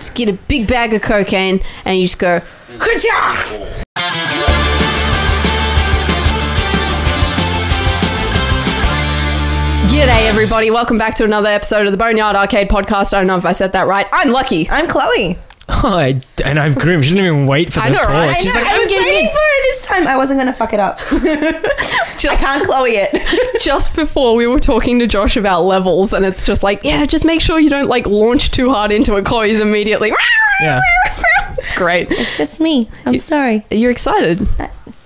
Just get a big bag of cocaine and you just go, ka-cha! G'day everybody, welcome back to another episode of the Boneyard Arcade Podcast. I don't know if I said that right. I'm Lucky. I'm Chloe. Oh, and I'm Grim. She didn't even wait for the pause. Right? She's like, I was waiting for it this time. I wasn't going to fuck it up. I can't Chloe it. Just before we were talking to Josh about levels and it's just like, yeah, just make sure you don't like launch too hard into it. Chloe's immediately. Yeah. It's great. It's just me. I'm sorry. You're excited.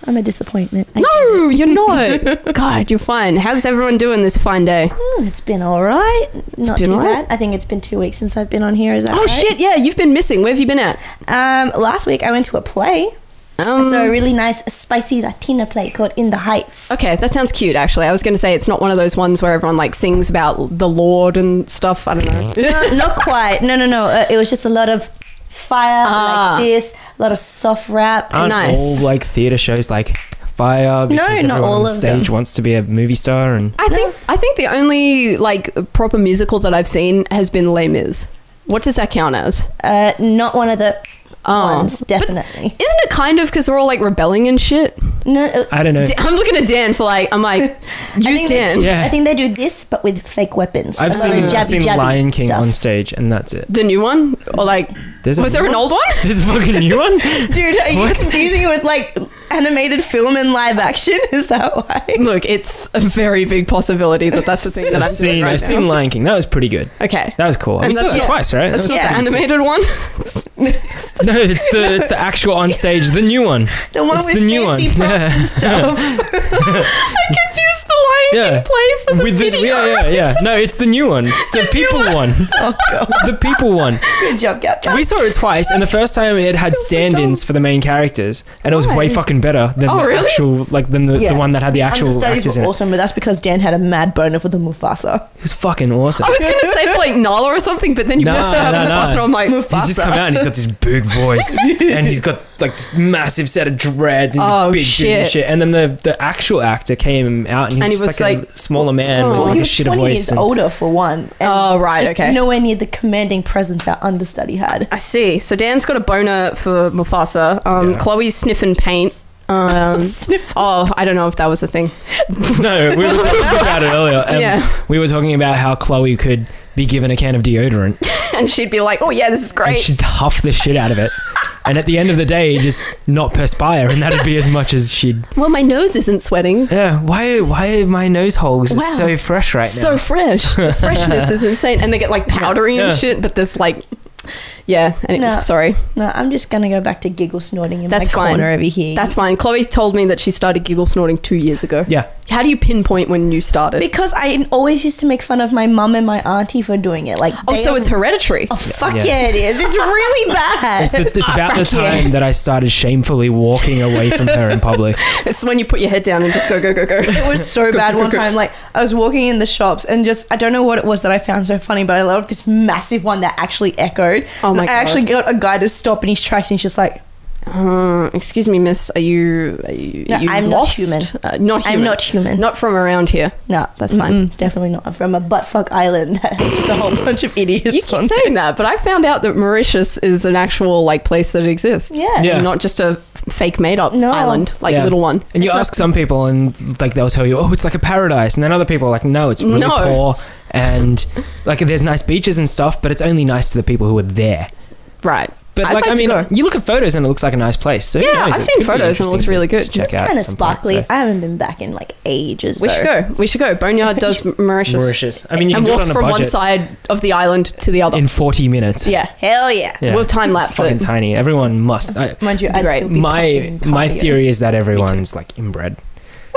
I'm a disappointment. No, you're not. God, you're fine. How's everyone doing this fine day? It's been all right. Not been too all right? bad. I think it's been 2 weeks since I've been on here. Is that right? Oh shit, yeah, you've been missing. Where have you been at? Last week I went to a play. So a really nice, spicy Latina play called In the Heights. Okay, that sounds cute, actually. I was going to say it's not one of those ones where everyone like sings about the Lord and stuff. I don't know. No, not quite. No. It was just a lot of fire like this, a lot of soft rap. Aren't Nice. all like theatre shows like fire because not everyone all on of stage them. wants to be a movie star? And I think the only like proper musical that I've seen has been Les Mis. What does that count as? Not one of the ones, but definitely. Isn't it kind of because they're all like rebelling and shit? No, I don't know. I'm looking at Dan for like, I'm like, use Dan. Yeah. I think they do this, but with fake weapons. I've seen jabby Lion King stuff. on stage, and that's it. The new one? Or like, Was there an old one? There's a fucking new one? Dude, are you confusing it with like animated film and live action? Is that why? Look, it's a very big possibility that that's the thing that I'm doing right I've now. seen Lion King. That was pretty good. Okay. That was cool. And We saw that's- that twice, right? That's That not was the pretty animated one? sick. No, it's the actual on stage, the new one. The one It's with the new fancy one. props and stuff. I confused the Lion King play for the video. Yeah. No, it's the new one. It's the people one. Oh, God. The people one. Good job, Gap. We saw it twice, and the first time it had stand-ins for the main characters, and it was way fucking better than the really? actual, like than the one that had the actual Understudies actors in were it. awesome, but that's because Dan had a mad boner for the Mufasa. It was fucking awesome. I was going to say for like Nala or something, but then you busted out Mufasa and I'm like, He's just come out and he's got this big voice, and he's got like this massive set of dreads, and he's Oh, a big dude shit. and shit. And then the actual actor came out, and he he's was just like like- a smaller man with Oh. like He a was shitter 20 voice. years and- older for one. and Oh, right, just okay. nowhere near the commanding presence our understudy had. I see. So Dan's got a boner for Mufasa. Yeah. Chloe's sniffing paint. Oh, I don't know if that was the thing. No, we were talking about it earlier. And Yeah. we were talking about how Chloe could be given a can of deodorant, And she'd be like, oh yeah, this is and great. she'd huff the shit out of it. And at the end of the day, just not perspire, and that'd be as much as she'd. Well, my nose isn't sweating. Yeah, why are my nose holes Wow. so fresh right now? So fresh. The freshness is insane. And they get like powdery and Yeah. shit, but there's like, yeah. No. Sorry. No, I'm just going to go back to giggle snorting in That's my fine. corner over here. That's fine. Chloe told me that she started giggle snorting 2 years ago. Yeah. How do you pinpoint when you started? because I always used to make fun of my mum and my auntie for doing it. Like, Oh, they so have- it's hereditary. Oh, fuck Yeah. yeah, it is. It's really bad. It's about the fuck yeah. time that I started shamefully walking away from her in public. It's when you put your head down and just go, go, go, go. It was so Go, bad go, one go. time. Like, I was walking in the shops and just, I don't know what it was that I found so funny, but I loved this massive one that actually echoed. Oh my I God. actually got a guy to stop in his tracks and he's just like, Excuse me, miss. Are you No, I'm not lost? human. Not human. I'm not human. Not from around here. no, That's fine. Definitely not. I'm from a buttfuck island that has just a whole bunch of idiots. You keep on saying that, but I found out that Mauritius is an actual like place that exists. Yeah. Yeah. Not just a fake made up No. island, like Yeah. little one. And you It's ask some people, and like they'll tell you, "Oh, it's like a paradise," and then other people are like, "No, it's really No. poor." And like, there's nice beaches and stuff, but it's only nice to the people who are there. Right. But I'd like, like I to mean, go. you look at photos and it looks like a nice place. So who Yeah, knows? I've It seen could be photos and it interesting looks really good. to check out. Kind at of some point, sparkly. so. I haven't been back in like ages. We should go. We should go. Boneyard does Mauritius. Mauritius. I mean, you can And do it walks on a from one budget side of the island to the other. in 40 minutes. Yeah. Hell yeah. Yeah. We'll time It's lapse fucking it. tiny. Everyone must. Mind you, I'd Great. still be My puffing cardio. theory is that everyone's like inbred.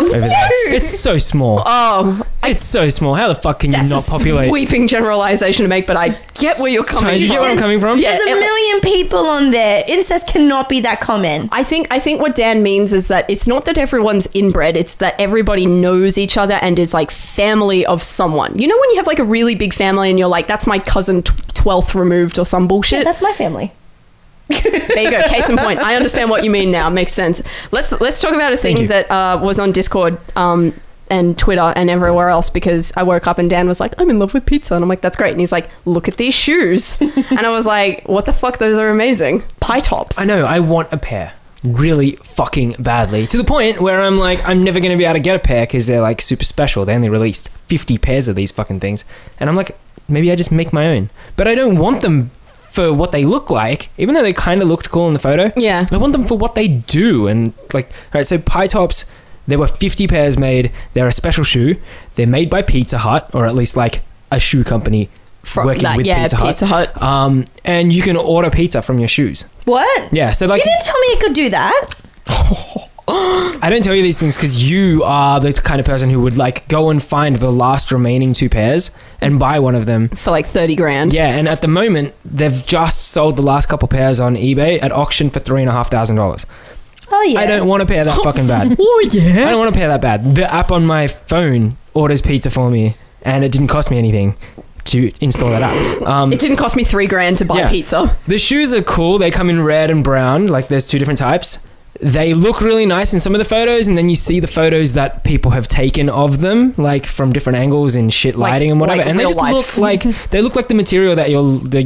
Over there. It's so small. Oh, It's so small. How the fuck can you that's not a populate? sweeping generalization to make, but I get where you're coming Do you get from. where I'm coming from? Yeah. There's a it- million people on there. Incest cannot be that common. I think what Dan means is that it's not that everyone's inbred, it's that everybody knows each other and is like family of someone. You know when you have like a really big family and you're like, that's my cousin 12th removed or some bullshit? Yeah, that's my family. There you go. Case in point. I understand what you mean now. Makes sense. Let's talk about a thing you. that was on Discord. and Twitter and everywhere else because I woke up and Dan was like, I'm in love with pizza. And I'm like, that's great. And he's like, look at these shoes. And I was like, what the fuck? Those are amazing. Pie tops. I know. I want a pair really fucking badly, to the point where I'm like, I'm never going to be able to get a pair because they're like super special. They only released 50 pairs of these fucking things. And I'm like, maybe I just make my own. But I don't want them for what they look like, even though they kind of looked cool in the photo. Yeah. I want them for what they do. And like, all right, so pie tops, there were 50 pairs made. They're a special shoe. They're made by Pizza Hut, or at least like a shoe company working with Pizza Hut. And you can order pizza from your shoes. What? Yeah, so like... You didn't tell me you could do that. I don't tell you these things because you are the kind of person who would like go and find the last remaining 2 pairs and buy one of them. For like 30 grand. Yeah, and at the moment, they've just sold the last couple pairs on eBay at auction for $3,500. Oh, yeah. I don't want a pair that fucking bad. Oh, yeah. I don't want a pair that bad. The app on my phone orders pizza for me, and it didn't cost me anything to install that app. It didn't cost me 3 grand to buy pizza. The shoes are cool. They come in red and brown. Like, there's 2 different types. They look really nice in some of the photos, and then you see the photos that people have taken of them, like from different angles and shit lighting and whatever, like and they real just life. look like they look like the material that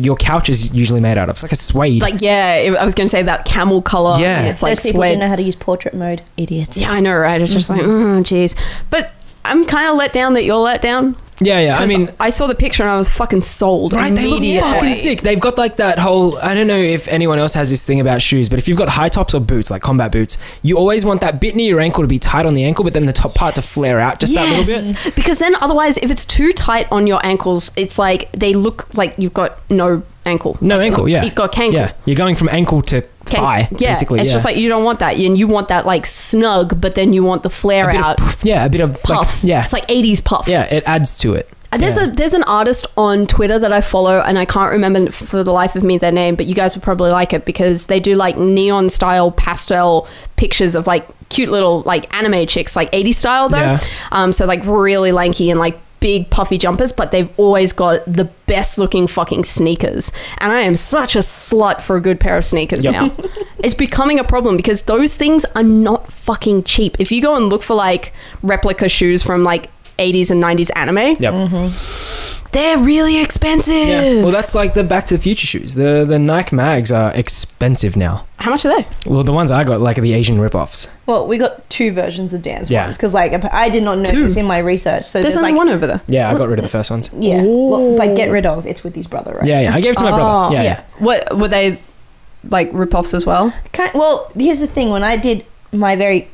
your couch is usually made out of. It's like a suede. Like, I was going to say that camel color. Yeah. And it's like Those people suede. didn't know how to use portrait mode. Idiots. Yeah, I know, right? It's just like, jeez. But I'm kind of let down that you're let down. Yeah. I mean, I saw the picture and I was fucking sold. right, they look immediately. fucking sick. They've got like that whole, I don't know if anyone else has this thing about shoes, but if you've got high tops or boots, like combat boots, you always want that bit near your ankle to be tight on the ankle, but then the top part to flare out just that little bit. Because then otherwise, if it's too tight on your ankles, it's like they look like you've got no ankle. No ankle, yeah. You've got cankle. Yeah, you're going from ankle to thigh, basically. It's just like you don't want that. And you want that like snug, but then you want the flare out. A bit of Puff. like, yeah. It's like 80s puff. Yeah, it adds to it. There's an artist on Twitter that I follow, and I can't remember for the life of me their name, but you guys would probably like it because they do like neon style pastel pictures of like cute little like anime chicks, like 80s style though. Yeah. So like really lanky and like big puffy jumpers, but they've always got the best looking fucking sneakers. And I am such a slut for a good pair of sneakers now. It's becoming a problem because those things are not fucking cheap. If you go and look for like replica shoes from like 80s and 90s anime, they're really expensive. Yeah. Well, that's like the Back to the Future shoes. The Nike mags are expensive now. How much are they? Well, the ones I got, like the Asian ripoffs. Well, we got 2 versions of Dan's Yeah. ones because like I did not know 2? this in my research. So There's only like, one over there. Yeah, I got rid of the first ones. Yeah. Well, by get rid of, it's with his brother, right? Yeah. I gave it to my brother. Yeah. What were they like rip-offs as well? Well, here's the thing. When I did my very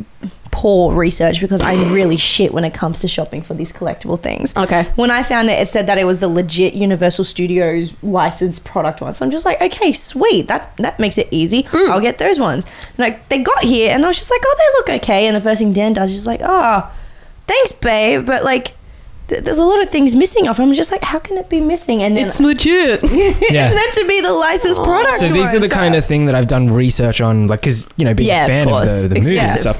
poor research, because I'm really shit when it comes to shopping for these collectible things. Okay. When I found it said that it was the legit Universal Studios licensed product one. So I'm just like, okay, sweet. That makes it easy. I'll get those ones. And like they got here and I was just like, oh, they look okay. And the first thing Dan does is like, oh, thanks, babe. But like, there's a lot of things missing off. I'm just like, how can it be missing? And then It's legit. Yeah. it's meant to be the licensed product. So these are the kind of thing that I've done research on, like, because, you know, being a fan of the movie and stuff.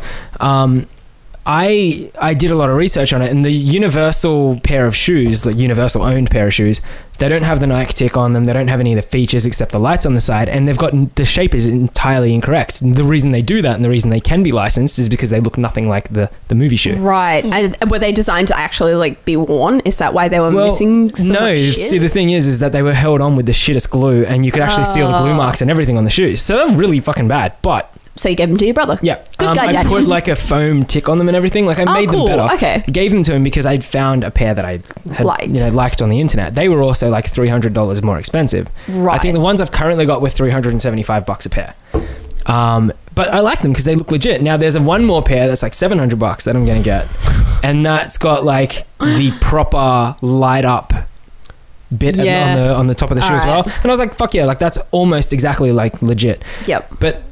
I did a lot of research on it, and the Universal pair of shoes, the Universal owned pair of shoes, they don't have the Nike tick on them. They don't have any of the features except the lights on the side, and they've got the shape is entirely incorrect. And the reason they do that and the reason they can be licensed is because they look nothing like the movie shoe. Right. And were they designed to actually like be worn? Is that why they were missing so much shit? See, the thing is that they were held on with the shittest glue, and you could actually see all the glue marks and everything on the shoes. So they're really fucking bad, but... So you gave them to your brother? Yeah. Good guy, I Dad. put like a foam tick on them and everything. Like I made cool. them better. Okay. Gave them to him because I'd found a pair that I had liked on the internet. They were also like $300 more expensive. Right. I think the ones I've currently got were $375 a pair. But I like them because they look legit. Now there's one more pair that's like $700 that I'm going to get. And that's got like the proper light up bit on the top of the shoe as well. And I was like, fuck yeah, like that's almost exactly like legit. Yep. But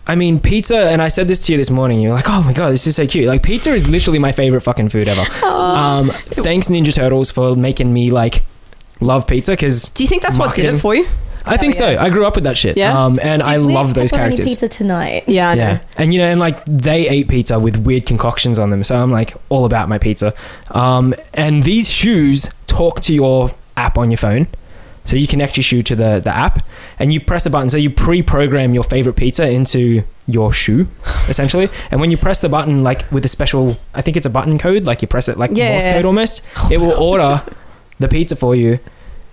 I mean, pizza, and I said this to you this morning, you're like, oh my God, this is so cute. Like, pizza is literally my favorite fucking food ever. Thanks, Ninja Turtles, for making me, like, love pizza, because... Do you think that's what did it for you? I think so. I grew up with that shit. Yeah? And I love those characters. pizza tonight. Yeah, I know. And, you know, and, like, they ate pizza with weird concoctions on them, so I'm, like, all about my pizza. And these shoes talk to your app on your phone. So you connect your shoe to the app and you press a button. So you pre-program your favorite pizza into your shoe, essentially. And when you press the button, like with a special, I think it's a button code, like you press it like Morse code almost, it will order the pizza for you.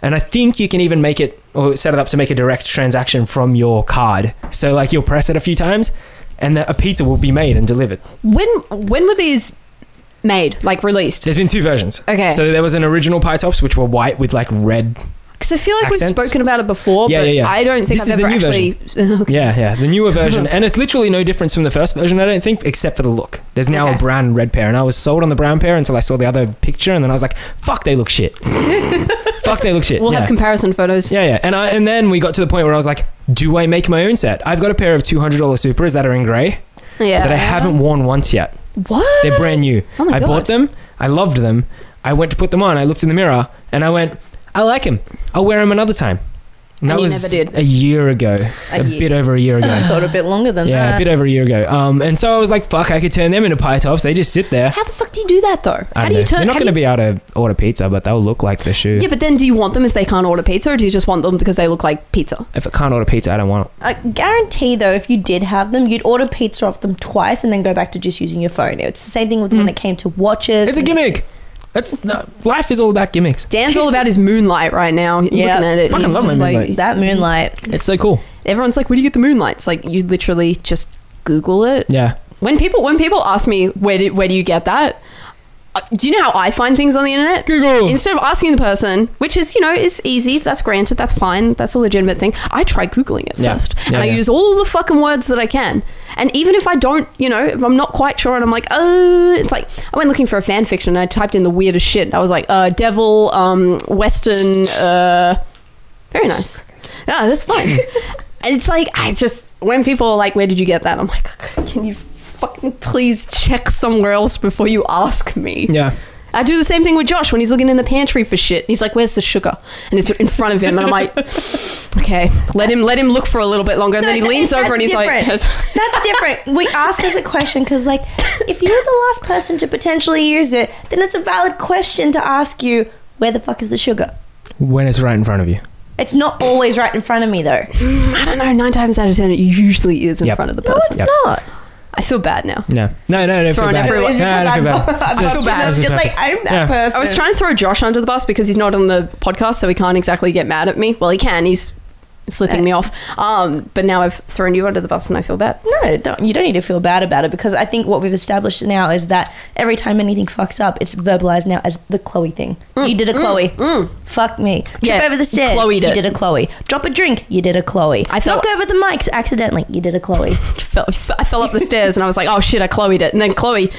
And I think you can even make it or set it up to make a direct transaction from your card. So like you'll press it a few times and a pizza will be made and delivered. When were these made, like released? There's been 2 versions. Okay. So there was an original pie tops, which were white with like red. Because I feel like accents. we've spoken about it before, but I don't think This I've is ever the new actually... Okay. Yeah, the newer version. And it's literally no difference from the first version, I don't think, except for the look. There's now a brown and red pair. And I was sold on the brown pair until I saw the other picture. And then I was like, fuck, they look shit. Fuck, they look shit. We'll have comparison photos. Yeah. And then we got to the point where I was like, do I make my own set? I've got a pair of $200 Supras that are in grey that I haven't worn once yet. What? They're brand new. Oh my I God. bought them. I loved them. I went to put them on. I looked in the mirror and I went, I like them. I'll wear them another time. And that you was never did. a year ago. A bit over a year ago. I thought a bit longer than that. Yeah, a bit over a year ago. And so I was like, fuck, I could turn them into pie tops. They just sit there. How the fuck do you do that though? I How don't do you know. turn? They're not how going to do be able to order pizza, but they'll look like the shoe. Yeah, but then do you want them if they can't order pizza, or do you just want them because they look like pizza? If I can't order pizza, I don't want it. I guarantee though, if you did have them, you'd order pizza off them twice and then go back to just using your phone. It's the same thing with when it came to watches. It's a gimmick. Life is all about gimmicks. Dan's all about his moonlight right now. Looking at it, Fucking he's love my just like, moonlight. That moonlight. It's so cool. everyone's like, where do you get the moonlight? It's like you literally just Google it. Yeah. When people ask me where do you get that, do you know how I find things on the internet? Google. Instead of asking the person, which is, is easy, that's granted, that's fine, that's a legitimate thing, I try Googling it first. And I use all the fucking words that I can. And even if I don't, if I'm not quite sure and I'm like, it's like, I went looking for a fan fiction and I typed in the weirdest shit. I was like, devil, western, very nice. Yeah, that's fine. And it's like, when people are like, where did you get that? I'm like, can you fucking please check somewhere else before you ask me? Yeah. I do the same thing with Josh when he's looking in the pantry for shit. He's like, where's the sugar? And it's in front of him. And I'm like, okay, let him look for a little bit longer. And then he leans over and he's like... That's different. We ask as a question because, like, if you're the last person to potentially use it, then it's a valid question to ask you, where the fuck is the sugar? When it's right in front of you. It's not always right in front of me, though. I don't know. 9 times out of 10, it usually is in front of the person. No, it's not. I feel bad now. No, don't feel bad. Everyone. It's because I feel bad. I'm just like, I'm that person. I was trying to throw Josh under the bus because he's not on the podcast, so he can't exactly get mad at me. Well, he can. He's flipping me off. But now I've thrown you under the bus and I feel bad. No, you don't need to feel bad about it, because I think what we've established now is that every time anything fucks up, it's verbalized now as the Chloe thing. You did a Chloe. Fuck me. Trip over the stairs. Chloe'd it. You did a Chloe. Drop a drink. You did a Chloe. Knock over the mics accidentally. You did a Chloe. I fell up the stairs and I was like, oh shit, I Chloe'd it. And then Chloe'd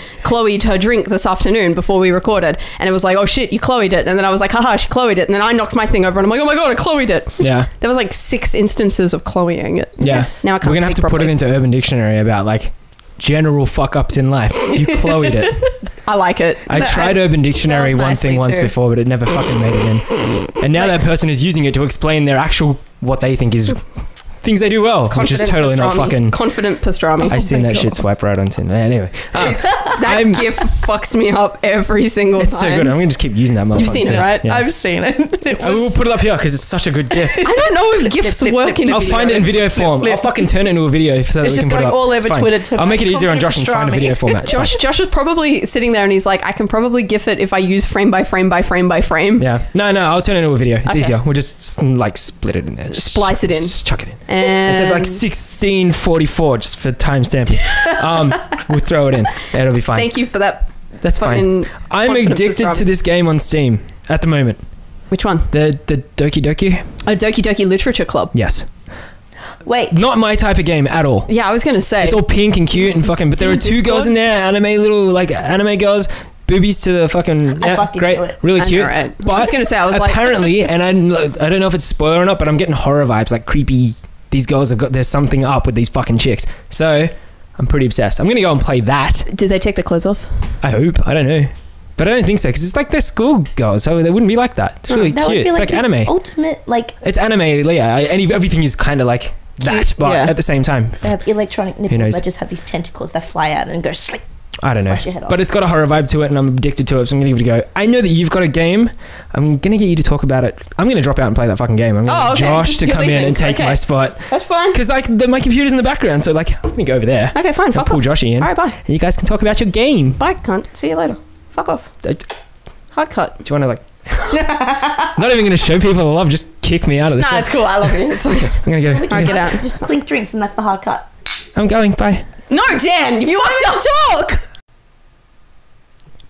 her drink this afternoon before we recorded. And it was like, oh shit, you Chloe'd it. And then I was like, haha, she Chloe'd it. And then I knocked my thing over and I'm like, oh my God, I Chloe'd it. Yeah. There was like 6 instances of Chloeing it. Yeah. Yes. Now I can't We're going to have to put it into Urban Dictionary about like general fuck ups in life. You Chloe'd it. I like it. I tried Urban Dictionary one thing once before, but it never fucking made it in. And now that person is using it to explain their actual, what they think is things they do well, which is totally not fucking... Confident pastrami. I seen that shit swipe right on Tinder. Anyway. That GIF fucks me up every single time. It's so good. I'm going to just keep using that motherfucker. You've seen it, right? Yeah. I've seen it. I will put it up here because it's such a good GIF. I don't know if GIFs work in a I'll video. find it in video form. I'll fucking turn it into a video so that It's we just can put going it up. all over Twitter to... I'll make it easier on Josh and find a video format. Josh is probably sitting there and he's like, I can probably GIF it if I use frame by frame by frame by frame. Yeah. No, I'll turn it into a video. It's easier. We'll just like split it in there. Just splice it in. Just chuck it in. And it's like 16:44 just for time stamping. We'll throw it in. It'll be fine. Thank you for that. That's fine. I'm addicted to this game on Steam at the moment. Which one? The Doki Doki. Oh, Doki Doki Literature Club. Yes. Wait. Not my type of game at all. Yeah, I was going to say. It's all pink and cute and fucking, but there are 2 girls in there, little anime girls, boobies to the fucking, great, really cute. Right. But I was going to say, I was apparently, and I don't know if it's a spoiler or not, but I'm getting horror vibes, like creepy. These girls there's something up with these fucking chicks. So I'm pretty obsessed. I'm going to go and play that. Did they take the clothes off? I hope. I don't know. But I don't think so, because it's like they're school girls, so they wouldn't be like that. It's really cute. It's like anime. Ultimate, it's anime, yeah. Everything is kind of like that, but at the same time. They have electronic nipples that just have these tentacles that fly out and go slick. I don't know. Slash your head off. But it's got a horror vibe to it, and I'm addicted to it, so I'm going to give it a go. I know that you've got a game. I'm going to get you to talk about it. I'm going to drop out and play that fucking game. I'm going to get Josh to You're come in leaving. and take Okay. my spot. That's fine. Because my computer's in the background, so like, let me go over there. Okay, fine. I'll Fuck pull off. Joshy in. All right, bye. And you guys can talk about your game. Bye, cunt. See you later. Fuck off. Do Hard cut. you want to like... Not even going to show people the love, just kick me out of this. Nah, it's cool. I love you. It's like, I'm going to go. all right, get out. Just clink drinks and that's the hard cut. I'm going. Bye. No, Dan. You want me to talk?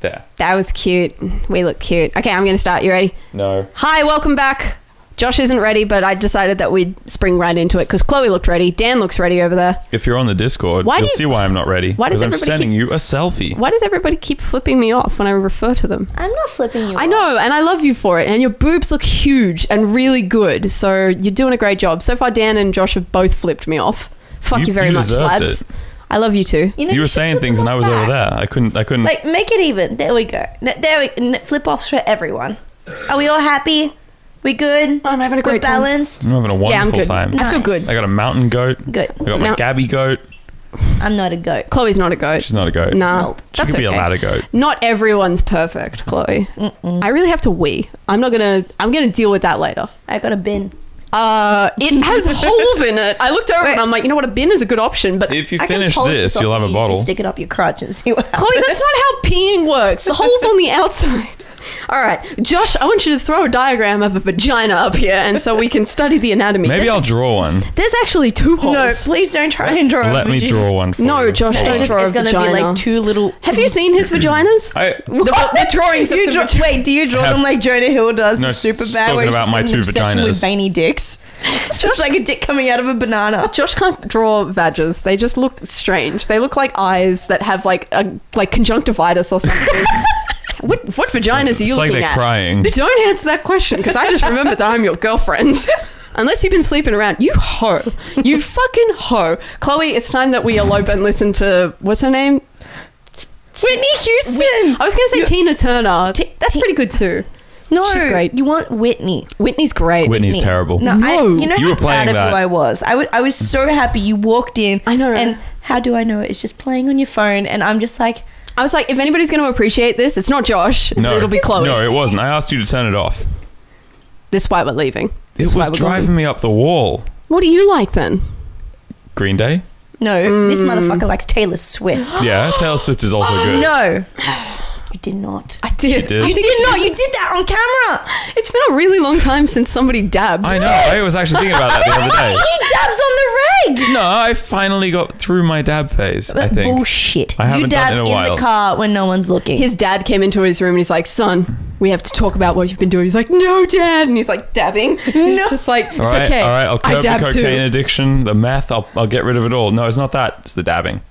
There. That was cute. We look cute. Okay, I'm going to start. You ready? No. Hi, welcome back. Josh isn't ready, but I decided that we'd spring right into it because Chloe looked ready. Dan looks ready over there. If you're on the Discord, Why do you'll you- see why I'm not ready. Why does Because I'm everybody sending you a selfie. Why does everybody keep flipping me off when I refer to them? I'm not flipping you I off. know, and I love you for it. And your boobs look huge and really good. So you're doing a great job. So far, Dan and Josh have both flipped me off. Fuck you very you much, deserved lads. it. I love you too. know, You were should saying flip things them and I off was over back. there. I couldn't. Like, make it even. There we go. There we flip-offs for everyone. Are we all happy? We good? I'm having a We're great time. balanced? I'm having a Yeah, I'm wonderful good. time. I feel good. Nice. I got a mountain goat. Good. I got my Now- Gabby goat. I'm not a goat. Chloe's not a goat. She's not a goat. Nah, Nope. She that's could be okay. a ladder goat. Not everyone's perfect, Chloe. I really have to wee. I'm gonna deal with that later. I got a bin. It has holes in it. I looked over and I'm like, you know what, a bin is a good option, but If you I can finish polish this, off you'll have a you bottle. and stick it up your crotch and see what happens. Chloe, that's not how peeing works. The hole's on the outside. All right, Josh, I want you to throw a diagram of a vagina up here, and so we can study the anatomy. Maybe I'll draw one. There's actually two holes. No, please don't try and draw. Let me draw one for No, you. Josh, It's don't just draw a it's gonna vagina. be like two little. Have you seen his vaginas? The drawings of You the draw, vagina. wait, do you draw Have- them like Jonah Hill does No, in Super it's Bad? talking Where he's about just my got an two obsession with vaginas. veiny dicks. It's just like a dick coming out of a banana. Josh can't draw vages. They just look strange. They look like eyes that have like conjunctivitis or something. What vaginas are you It's like looking they're at? crying. Don't answer that question because I just remembered that I'm your girlfriend. Unless you've been sleeping around. You hoe. You fucking hoe. Chloe, it's time that we elope and listen to, what's her name? Whitney Houston. I was going to say Tina Turner. That's pretty good too. No, She's great. You want Whitney. Whitney's great. Whitney's terrible. No, you know You how were playing proud of that. who I was. I was so happy you walked in. I know, right? And how do I know it? It's just playing on your phone, and I'm just like, I was like, if anybody's going to appreciate this, it's not Josh. No, It'll be Chloe. No, it wasn't. I asked you to turn it off. This is why we're leaving. This It is why was we're driving going. me up the wall. What do you like then? Green Day? no, this motherfucker likes Taylor Swift. Yeah, Taylor Swift is also good. No, you did not. I did. did. I You think did not. You did that on camera. It's been a really long time since somebody dabbed. I know. I was actually thinking about that the other day. He dabs on the reg. No, I finally got through my dab phase, I think. Bullshit. I haven't you done dab it in a while. the car when no one's looking. His dad came into his room and he's like, son, we have to talk about what you've been doing. He's like, no, Dad. And he's like dabbing. He's just like, it's All right, okay. all right. I'll I curb the dab cocaine too. addiction, the meth. I'll get rid of it all. No, it's not that. It's the dabbing.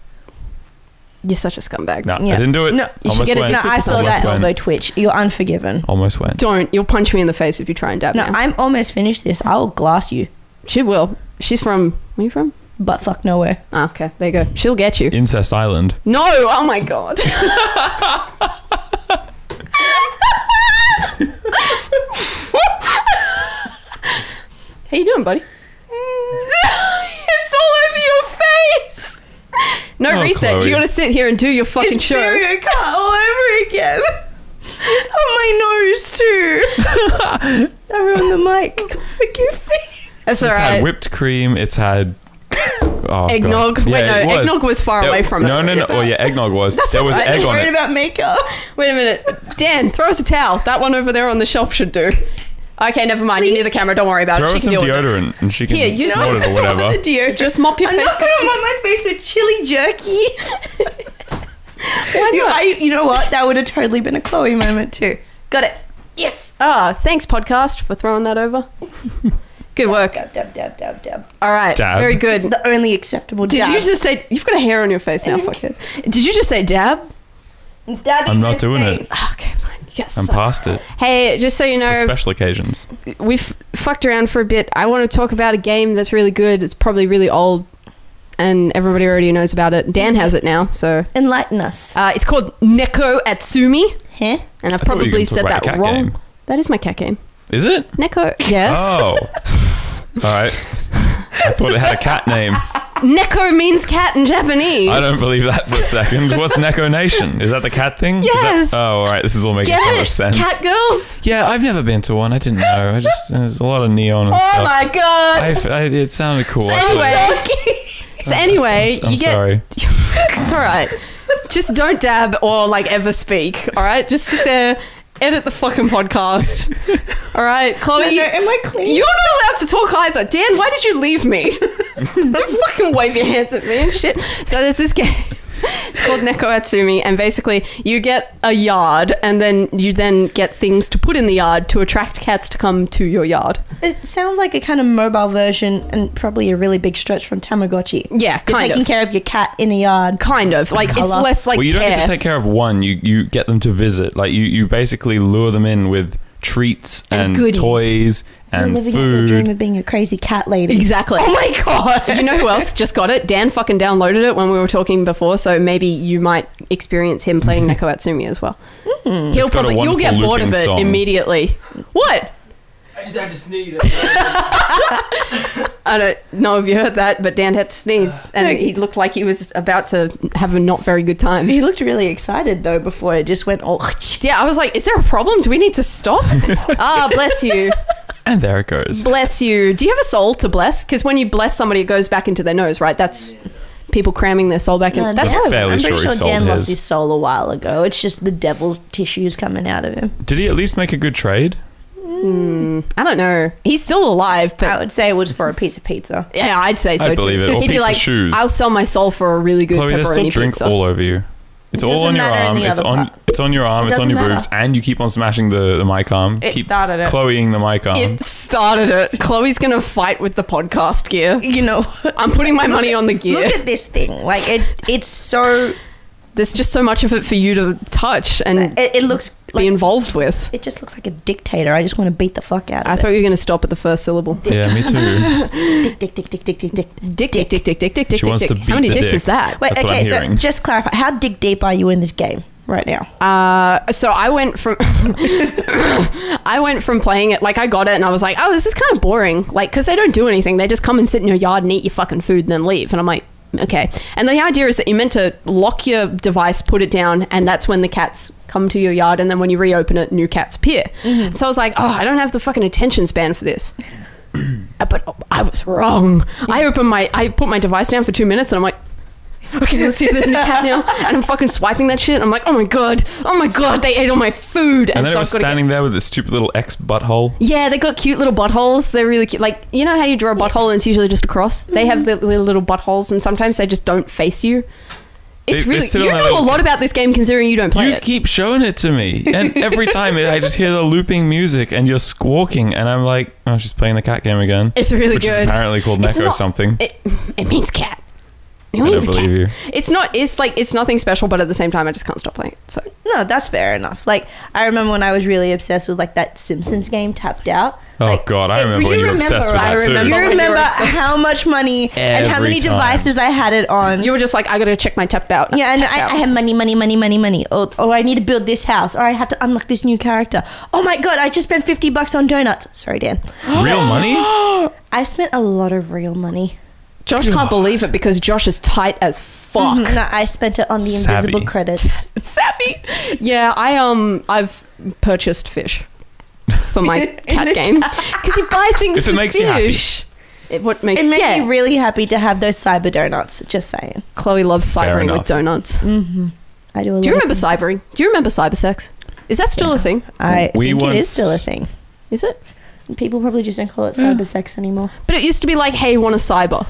You're such a scumbag. No, Yeah. I didn't do it. No, you should Almost get went. addicted no, I saw Almost that went. elbow twitch. You're unforgiven. Almost went. Don't. You'll punch me in the face if you try and dab No, now. I'm almost finished this. I'll glass you. She will. She's from, where are you from? Butt fuck nowhere. Oh, okay, there you go. She'll get you. Incest Island. No, oh my God. How you doing, buddy? It's all over your face. No Oh, reset. Chloe. You got to sit here and do your fucking show. a cut all over again. It's on my nose too. I ruined the mic. Forgive me. That's all It's had right. whipped cream. It's had Eggnog. God. Wait, Yeah, no, it eggnog was far away from it. No. Well, yeah, eggnog was. There was all right. egg on Worried it. about makeup. Wait a minute. Dan, throw us a towel. That one over there on the shelf should do. Okay, never mind. You need the camera. Don't worry about Throw it. her She can some deal with it. deodorant and she can Here, you know- snort it or whatever. The deodorant. Just mop your I'm face. not gonna mop my face with chili jerky. Why not? You know what? That would have totally been a Chloe moment too. Got it. Yes. Ah, thanks, podcast, for throwing that over. Good work. Dab, dab, dab, dab, dab. All right. Dab. Very good. It's the only acceptable Did dab. you just say... You've got a hair on your face now, fuckhead. Did you just say dab? Dabbing I'm my not doing it. face. Okay, fine. Yes. I'm past it. Hey, just so you It's for know, special occasions. we've fucked around for a bit. I want to talk about a game that's really good. It's probably really old, and everybody already knows about it. Dan has it now, so... Enlighten us. it's called Neko Atsumi, Huh? and I've I thought you were probably gonna talk said about that your cat wrong. game. That is my cat game. Is it? Neko, yes. Oh. All right. I thought it had a cat name. Neko means cat in Japanese. I don't believe that for a second. What's Neko Nation? Is that the cat thing? Yes. Oh, all right. This is all making Get so it? much sense. Cat girls. Yeah, I've never been to one. I didn't know. There's a lot of neon and Oh stuff. my god. It sounded cool. So actually. anyway, I'm you get. sorry. It's all right. Just don't dab or like ever speak. All right, just sit there, edit the fucking podcast. All right, Chloe. No, am I clean? You're not allowed to talk either. Dan, why did you leave me? Don't fucking wave your hands at me and shit. So there's this game. It's called Neko Atsumi, and basically you get a yard, and then you get things to put in the yard to attract cats to come to your yard. It sounds like a kind of mobile version, and probably a really big stretch from Tamagotchi. Yeah, You're kind taking of. care of your cat in a yard. Kind of. Like, it's Colour. less like Well, you don't care. have to take care of one. You get them to visit. Like you basically lure them in with treats And and goodies. toys and You're living out your dream food. of being a crazy cat lady. Exactly. Oh my god. You know who else just got it? Dan fucking downloaded it when we were talking before, so maybe you might experience him playing Neko Atsumi as well. It's got a You'll get wonderful bored of looping it song. immediately. What? I just had to sneeze. I don't know if you heard that, but Dan had to sneeze, and he looked like he was about to have a not very good time. He looked really excited though before it just went all. Yeah, I was like, is there a problem? Do we need to stop? Bless you. And there it goes. Bless you. Do you have a soul to bless? Because when you bless somebody, it goes back into their nose, right? That's people cramming their soul back in. That's how fairly I'm pretty sure he sure sold Dan lost his. his soul a while ago. It's just the devil's tissues coming out of him. Did he at least make a good trade? I don't know. He's still alive, I but would say it was for a piece of pizza. yeah, I'd say so I too. believe it. Or He'd be pizza like, shoes. I'll sell my soul for a really good Chloe, there's still pepperoni drink pizza. all over you. It's all doesn't on your matter in arm. the It's other on. part. It's on your arm. It It's on your doesn't boobs, matter. and you keep on smashing the mic arm. It keep started it. Chloeing the mic arm. It started it. Chloe's gonna fight with the podcast gear. You know, I'm putting my money on the gear. look at this thing. Like it's so. There's just so much of it for you to touch and It looks be like involved with. it just looks like a dictator. I just want to beat the fuck out of I it. thought you were going to stop at the first syllable. Yeah, me too. Dick, dick, dick, dick, dick, dick, dick. Dick, dick, dick, dick, dick, dick, dick, She wants dick. to How many beat the dicks dick. is that? Wait, That's what okay, I'm so hearing. just clarify. How dick deep are you in this game right now? So I went from playing it, like I got it and I was like, oh, this is kind of boring. Like, because they don't do anything. They just come and sit in your yard and eat your fucking food and then leave. And I'm like, okay. And the idea is that you're meant to lock your device, put it down, and that's when the cats come to your yard, and then when you reopen it, new cats appear. So I was like, oh, I don't have the fucking attention span for this. But I was wrong. I put my device down for 2 minutes and I'm like, okay, let's see if there's a new cat now. And I'm fucking swiping that shit and I'm like, oh my god, they ate all my food. And then so it was I've gotta standing there with this stupid little X butthole. yeah, they got cute little buttholes. They're really cute. Like, you know how you draw a butthole and it's usually just a cross? They have the little buttholes and sometimes they just don't face you. It's They really... sit You on that know a little- lot about this game considering you don't play You it. keep showing it to me, and every time I just hear the looping music and you're squawking, and I'm like, oh, she's playing the cat game again. It's really which good. is apparently called It's Neko not- something. It means cat. It I don't means believe you. It's not... It's like... It's nothing special, but at the same time, I just can't stop playing it. So... No, that's fair enough. Like, I remember when I was really obsessed with like that Simpsons game, Tapped Out. Oh Like, God, I remember when you were obsessed with I that too. remember. You when you were remember obsessed. how much money and how Every many time. devices I had it on. You were just like, I gotta check my tap out. Yeah, and Tap out. I have money. Or I need to build this house. Or I have to unlock this new character. Oh my god, I just spent $50 on donuts. Sorry, Dan. Real money? I spent a lot of real money. Josh can't believe it because Josh is tight as fuck. No, I spent it on the Savvy. invisible credits. Savvy. Yeah, I've purchased fish for my cat game because you buy things If it with makes you happy. fish. What makes It made yeah. me really happy to have those cyber donuts. Just saying. Chloe loves Fair cybering with enough. donuts. I do a lot Do you of remember things. cybering? Do you remember cybersex? Is that still a thing? I We think it once- is still a thing. Is it? People probably just don't call it cyber sex anymore. But it used to be like, hey, want a cyber?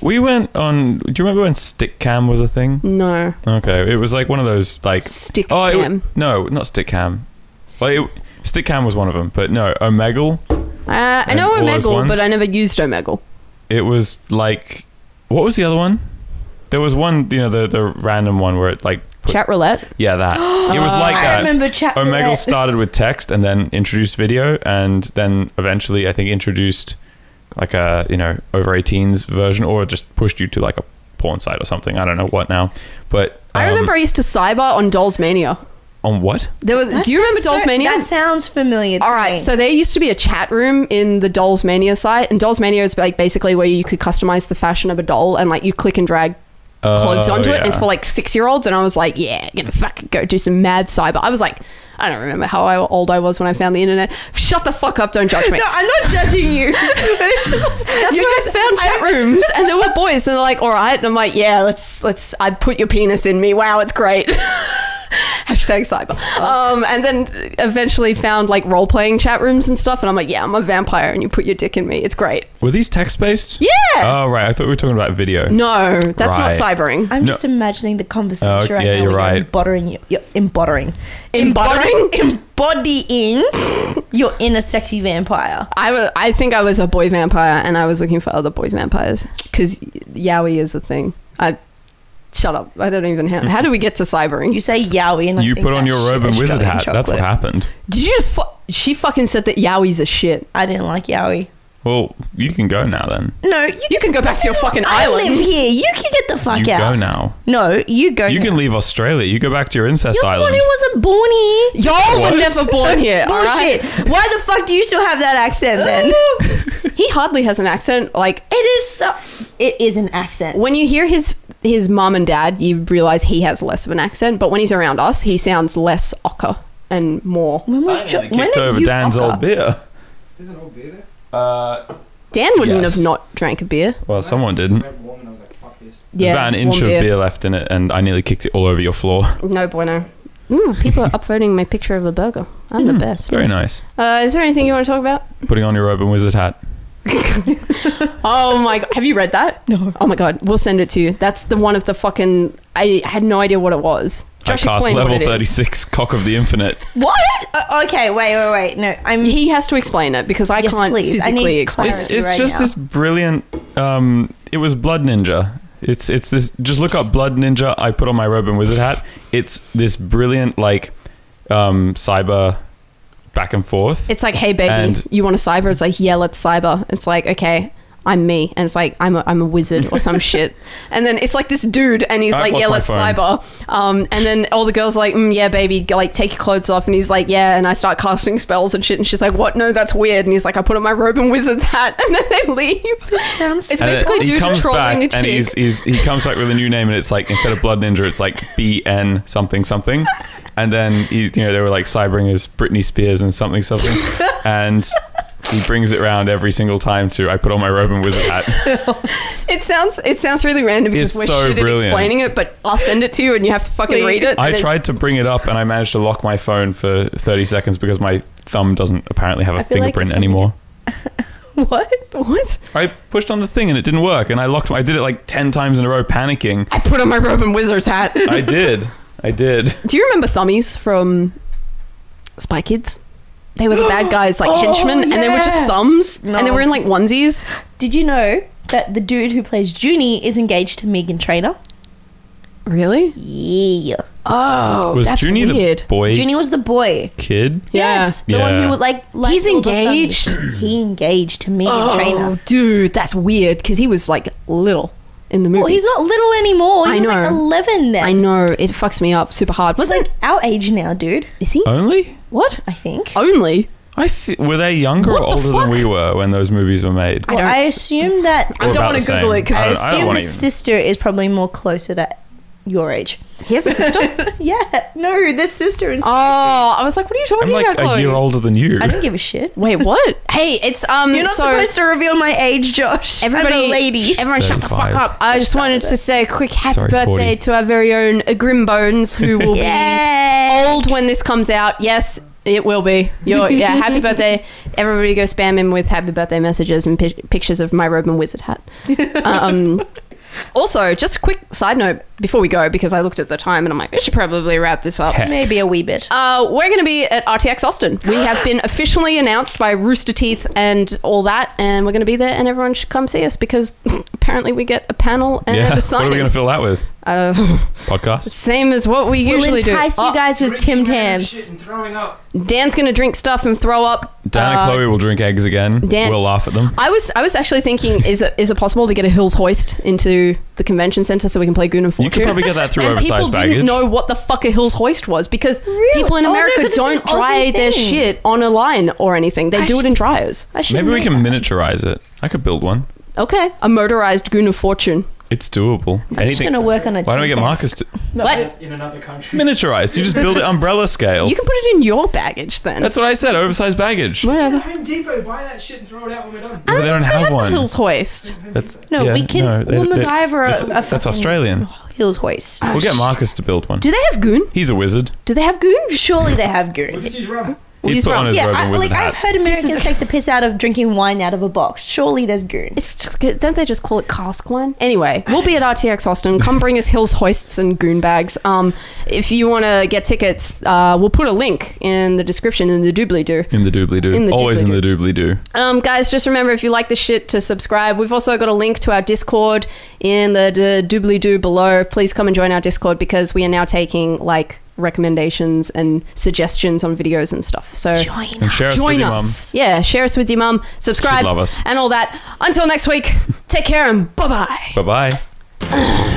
We went on. Do you remember when stick cam was a thing? No. Okay, it was like one of those like Stick oh, cam. no, not stick cam. Stick cam was one of them, but no, Omegle. I know all those Omegle, ones? but I never used Omegle. It was like, what was the other one? There was one, the random one where it like Chat roulette. yeah, that it was like I that. remember chat Omegle roulette. started with text and then introduced video, and then eventually I think introduced like a over 18s version, or just pushed you to like a porn site or something. I don't know what now, but I remember I used to cyber on Dolls Mania. On what? There was. Do you remember Dolls Mania? That sounds familiar to All me. right, so there used to be a chat room in the Dolls Mania site, and Dolls Mania is like basically where you could customize the fashion of a doll, and like you click and drag clothes onto it. And it's for like 6-year-olds, and I was like, yeah, gonna fucking go do some mad cyber. I was like, I don't remember how old I was when I found the internet. Shut the fuck up! Don't judge me. No, I'm not judging you. It's just, That's where I found chat rooms, and there were boys, and they're like, all right, and I'm like, yeah, let's. I put your penis in me. Wow, it's great. Hashtag cyber. And then eventually found like role playing chat rooms and stuff, and I'm like, yeah, I'm a vampire, and you put your dick in me. It's great. Were these text based? Yeah. Oh right, I thought we were talking about video. No, that's not Right. cybering. I'm just imagining the conversation right yeah, now. you're where right. You're embodying your inner sexy vampire. I think I was a boy vampire, and I was looking for other boy vampires because yaoi is a thing. Shut up. I don't even have. How do we get to cybering? You say yaoi, and I You think put on your that's robe and shit, wizard Australian hat. That's what chocolate. happened. Did you? She fucking said that yaoi's a shit. I didn't like yaoi. Well, you can go now then. No, You can go back to your fucking I island. live here. You can get the fuck You out. go now. No, you go. You now. can leave Australia. You go back to your incest You're the island. one who wasn't born here. Y'all were What? never born here. all right? Bullshit. Why the fuck do you still have that accent then? He hardly has an accent. Like It is an accent. when you hear his mom and dad, you realize he has less of an accent. But when he's around us, he sounds less ochre and more. When was I kicked over Dan's old beer. There's an old beer there. Dan wouldn't Yes. have not drank a beer. Well, someone didn't. Warm and I was like, fuck this. There's about an inch warm of beer left in it, and I nearly kicked it all over your floor. No bueno. People are upvoting my picture of a burger. I'm the best. Very nice. Is there anything you want to talk about? Putting on your robe and wizard hat. Oh my god, have you read that? No. Oh my god, we'll send it to you. That's the one of the fucking. I had no idea what it was. Josh, I cast explain level what it is. 36, cock of the infinite. What? Okay, wait. No, He has to explain it because I Yes, can't please. I physically need explain clarity. it. It's right just now. this brilliant. It was Blood Ninja. It's this. Just look up Blood Ninja. I put on my robe and wizard hat. It's this brilliant like cyber back and forth. It's like, hey baby, And- you want to cyber? It's like, yeah, let's cyber. It's like, okay, I'm me, and it's like I'm a wizard or some shit. And then it's like this dude, and he's I like, blocked yeah, my let's phone. cyber. And then all the girls are like, yeah, baby, like take your clothes off, and he's like, yeah, and I start casting spells and shit, and she's like, what? No, that's weird. And he's like, I put on my robe and wizard's hat, and then they leave. sounds It's And basically he dude comes trolling back a and chick. he comes back with a new name, and it's like instead of Blood Ninja, it's like BN something something. And then they were like cybering as Britney Spears and something something, and he brings it around every single time to I put on my robe and wizard hat. It sounds really random because It's we're so shit at brilliant. explaining it, but I'll send it to you and you have to fucking read it. I and it's- tried to bring it up and I managed to lock my phone for 30 seconds because my thumb doesn't apparently have a feel like fingerprint it's anymore. What? What? I pushed on the thing and it didn't work, and I did it like 10 times in a row, panicking. I put on my robe and wizard's hat. I did. Do Do you remember Thummies from Spy Kids? They were the bad guys, like henchmen, and they were just yeah. thumbs, No. and they were in like onesies. Did you know that the dude who plays Junie is engaged to Megan Trainor? Really? Yeah. Oh, Was that's Junie weird. the boy Junie was the boy. kid? Yeah. Yes, the one who would like He's all the engaged? thummies. He engaged to Megan Trainor. Oh, dude, that's weird because he was like little in the movie. Well, he's not little anymore. I He was like know. 11 then. I know, it fucks me up super hard. He's like our age now, dude. Is he? Only? What? I think. Only? Were they younger What or the older fuck? than we were when those movies were made? I Well, don't- I assume that. I Or don't about want the to Google same. it because I I don't assume wanna the even- sister is probably more closer to your age. he has a sister. Yeah. No, the sister is. Oh, I was like, what are you talking I'm like about, Chloe? a year older than you. I don't give a shit. Wait, what? Hey, it's You're not so supposed to reveal my age, Josh. everybody, I'm a lady. everyone, shut the 35. fuck up! I just wanted to say a quick happy Sorry, birthday 40. to our very own Grimbones, who will Yay. be old when this comes out. Yes, it will be. Happy birthday! Everybody, go spam him with happy birthday messages and pictures of my robe and wizard hat. Also, just a quick side note before we go, because I looked at the time and I'm like, we should probably wrap this up. Heck. Maybe a wee bit. We're going to be at RTX Austin. We have been officially announced by Rooster Teeth and all that, and we're going to be there, and everyone should come see us because apparently we get a panel and Yeah. a What signing. are we going to fill that with? Podcast? Same as what we We'll usually do. entice you guys with Tim Tams. Dan's going to drink stuff and throw up. Dan and Chloe will drink eggs again. Dan- We'll laugh at them. I was actually thinking, is it possible to get a Hills hoist into the convention center so we can play Goon and Fortune. You could probably get that through and oversized people baggage. didn't know what the fuck a Hills Hoist was because people in Oh, no, America 'cause it's an don't dry Aussie their thing. shit on a line or anything. They do it in dryers. I should Maybe we know can that. miniaturize it. I could build one. Okay. A motorized Goon of Fortune. It's doable. I'm just gonna work on a. Why don't we get tin Marcus cans. to What? In another country. miniaturized? You just build it umbrella scale. You can put it in your baggage then. That's what I said. Oversized baggage. Whatever. Home Depot, buy that shit and throw it out when we're done. But they don't have a one. Hills Hoist. That's No, we can. We'll MacGyver a that's fucking Australian. Hills Hoist. We'll get Marcus to build one. Do they have Goon? He's a wizard. Do they have Goon? Surely they have goon. We'll just use rum. We'll He'd use put rum. on his Yeah, robe and wizard I've hat. heard Americans take the piss out of drinking wine out of a box. Surely there's goon. It's just, don't they just call it cask wine? Anyway, we'll be at RTX Austin. Come bring us Hills Hoists and Goon bags. If you want to get tickets, we'll put a link in the description in the doobly-doo. In the doobly-doo. In the Always in the doobly-doo. doobly-doo. Guys, just remember if you like the shit to subscribe. We've also got a link to our Discord in the doobly-doo below. Please come and join our Discord because we are now taking like recommendations and suggestions on videos and stuff. So And share us with join your mum. us. Yeah, share us with your mum. Subscribe She'd love us. and all that. Until next week, take care and bye-bye. Bye-bye.